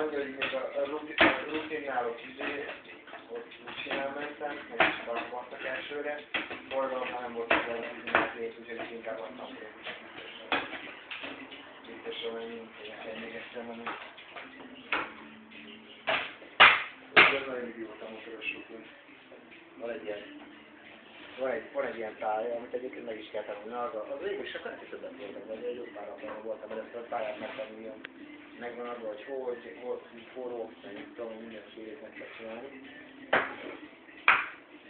annyi, hogy még a rutinnál ott úgy simán mentem, meg is valakadtak elsőre, forgalomnál nem volt az a 15 év, úgyhogy inkább adtam biztosra menni, mint még egyszer menni. Ez nagyon mindig volt a motoros rutin. Van egy ilyen pálya, amit egyébként meg is kell tanulni, az végül is sokkal többet voltam, vagy egy jó páratlan voltam, mert ezt a pályát megtanuljon. Megvan az, hogy volt forró, meg tudom, mindenfélét meg kell csinálni.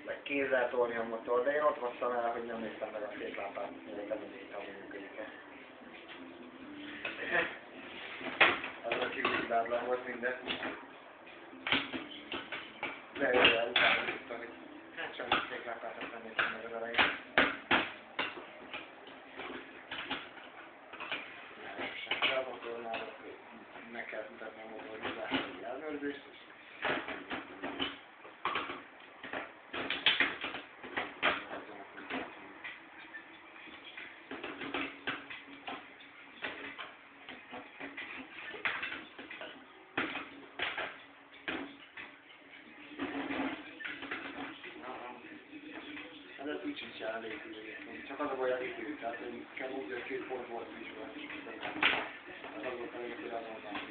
Meg kézzel tolni a motor, de én ott vasszam el, hogy nem néztem meg a szétlámpát, mivel nem néztem a működőket. Azon kívül hibátlan volt minden. De jó, utána néztem, hogy hát csak a szétlámpát azt nem néztem meg az elején. De a motornál meg kell mutatni a motorhibást, ellenőrzést. Ez a kicsit elég egyébként. Csak az a baj a építő, tehát hogy kell úgy, hogy két pont volt vizsgálat. Az volt a lényeg, hogy azon nem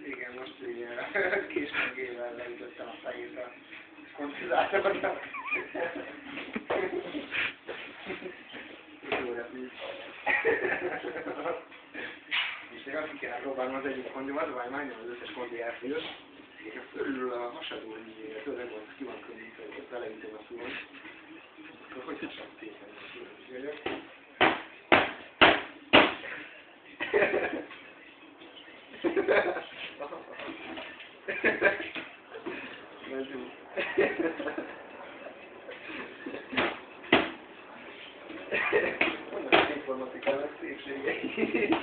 igen, most ugye készmegével leütöttem a fejét a koncenzátornak. Jó repült. És még azt kéne próbálnom az egyik kondiomat, vagy majdnem az összes kondiációt, és a fölül a hasadó ígyére, tőleg volt, ki van könnyítve, hogy beleütöm a szúron. Akkor hogy csak tépen a szúron is vagyok. Nagyon. Vannak az informatikának szépségei.